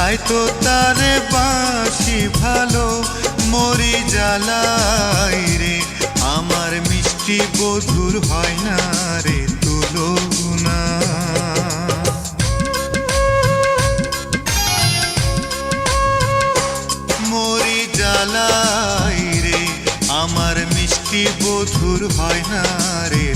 তাই তো তারে বাসি ভালো, মরি জ্বালাই রে। আমার মিষ্টি বধুর হয় না রে তুলনা। মরি জ্বালাই রে, আমার মিষ্টি বধুর হয় না রে।